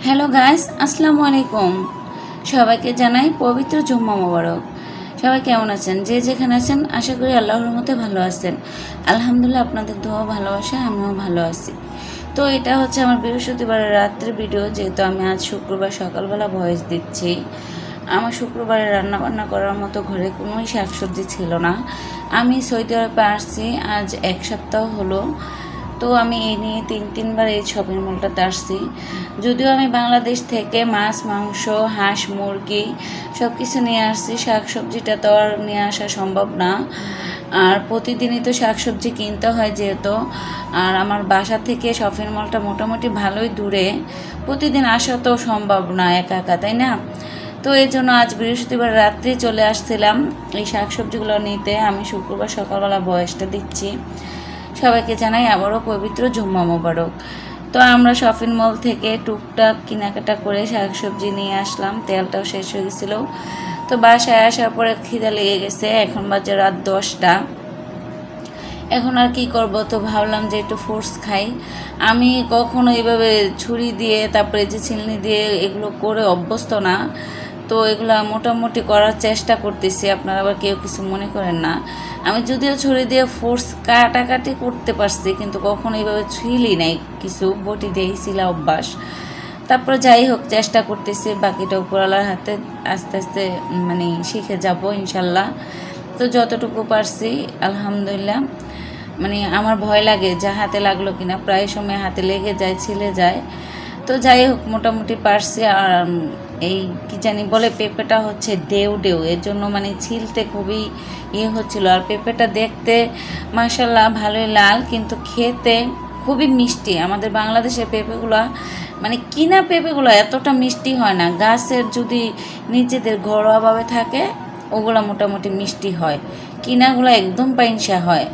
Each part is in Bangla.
হ্যালো গাইস, আসসালামু আলাইকুম। সবাইকে জানাই পবিত্র জুম্মা মোবারক। সবাই কেমন আছেন? যে যেখানে আছেন আশা করি আল্লাহর রহমতে ভালো আছেন। আলহামদুলিল্লাহ, আপনাদের দোয়া ভালোবাসা আমিও ভালো আছি। তো এটা হচ্ছে আমার বৃহস্পতিবারের রাত্রের ভিডিও, যেহেতু আমি আজ শুক্রবার সকালবেলা ভয়েস দিচ্ছি। আমার শুক্রবারে রান্নাবান্না করার মতো ঘরে কোনোই শাকসবজি ছিল না। আমি সৌদি আরবে আসছি আজ 1 সপ্তাহ হলো। তো আমি এই নিয়ে তিনবার এই শপিং মলটাতে আসছি। যদিও আমি বাংলাদেশ থেকে মাছ, মাংস, হাঁস, মুরগি সব কিছু নিয়ে আসছি, শাকসবজিটা তো আর নিয়ে আসা সম্ভব না। আর প্রতিদিনই তো শাকসবজি কিনতে হয় যেহেতু, আর আমার বাসা থেকে শপিং মলটা মোটামুটি ভালোই দূরে, প্রতিদিন আসা তো সম্ভব না একা একা, তাই না? তো এই জন্য আজ বৃহস্পতিবার রাত্রে চলে আসছিলাম এই শাকসবজিগুলো নিতে। আমি শুক্রবার সকালবেলা ভয়েসটা দিচ্ছি। সবাইকে জানাই আবারও পবিত্র জুম্মা মোবারক। তো আমরা শপিং মল থেকে টুকটাক কেনাকাটা করে শাকসবজি নিয়ে আসলাম, তেলটাও শেষ হয়ে গেছিলো। তো বাসায় আসার পরে খিদা লেগে গেছে, এখন বাজে রাত 10টা। এখন আর কি করব, তো ভাবলাম যে একটু ফ্রুটস খাই। আমি কখনো এইভাবে ছুরি দিয়ে তারপরে যে ছিলনি দিয়ে এগুলো করে অভ্যস্ত না, তো এগুলো মোটামুটি করার চেষ্টা করতেছি, আপনারা আবার কেউ কিছু মনে করেন না। আমি যদিও ছুরি দিয়ে ফোর্স কাটাকাটি করতে পারছি, কিন্তু কখনো এইভাবে ছুঁইলি নাই, কিছু বটি দিয়েই ছিলা অভ্যাস। তারপরে যাই হোক, চেষ্টা করতেছি, বাকিটা উপরওয়ালার হাতে আস্তে আস্তে মানে শিখে যাব ইনশাল্লাহ। তো যতটুকু পারছি আলহামদুলিল্লাহ। মানে আমার ভয় লাগে যা হাতে লাগলো কিনা, প্রায় সময় হাতে লেগে যায়, ছিলে যায়। তো যাই হোক, মোটামুটি পারছি। আর এই কি জানি বলে, পেঁপেটা হচ্ছে ডেউ ডেউ, এর জন্য মানে ছিলতে খুবই হচ্ছিল। আর পেঁপেটা দেখতে মাশাল্লাহ ভালোই লাল, কিন্তু খেতে খুবই মিষ্টি। আমাদের বাংলাদেশের পেঁপেগুলো মানে কিনা পেঁপেগুলো এতটা মিষ্টি হয় না, গাছের যদি নিজেদের ঘরোয়াভাবে থাকে ওগুলো মোটামুটি মিষ্টি হয়, কিনাগুলো একদম পাইনসা হয়।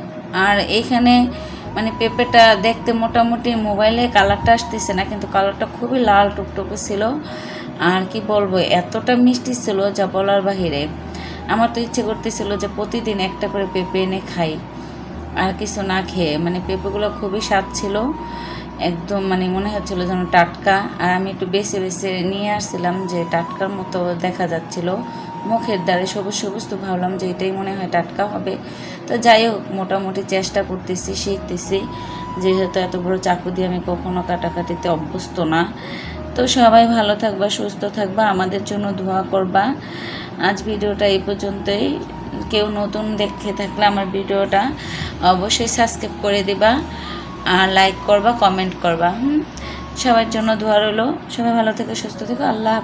আর এইখানে মানে পেঁপেটা দেখতে মোটামুটি মোবাইলে কালারটা আসতেছে না, কিন্তু কালারটা খুবই লাল টুকটুকে ছিল। আর কি বলবো, এতটা মিষ্টি ছিল যা বলার বাহিরে। আমার তো ইচ্ছে করতেছিল যে প্রতিদিন একটা করে পেঁপে এনে খাই, আর কিছু না খেয়ে। মানে পেঁপেগুলো খুবই স্বাদ ছিল, একদম মানে মনে হচ্ছিলো যেন টাটকা। আর আমি একটু বেছে বেছে নিয়ে আসছিলাম, যে টাটকার মতো দেখা যাচ্ছিল মুখের দ্বারে সবুজ সবুজ, তো ভাবলাম যে এটাই মনে হয় টাটকা হবে। তো যাই হোক, মোটামুটি চেষ্টা করতেছি, শিখতেছি, যেহেতু এত বড় চাকু দিয়ে আমি কখনো কাটাকাটিতে অভ্যস্ত না। তো সবাই ভালো থাকবা, সুস্থ থাকবা, আমাদের জন্য দোয়া করবা। আজ ভিডিওটা এই পর্যন্তই। কেউ নতুন দেখে থাকলে আমার ভিডিওটা অবশ্যই সাবস্ক্রাইব করে দিবা, আর লাইক করবা, কমেন্ট করবা। সবার জন্য দোয়া রইলো। সবাই ভালো থেকে সুস্থ থেকে, আল্লাহ।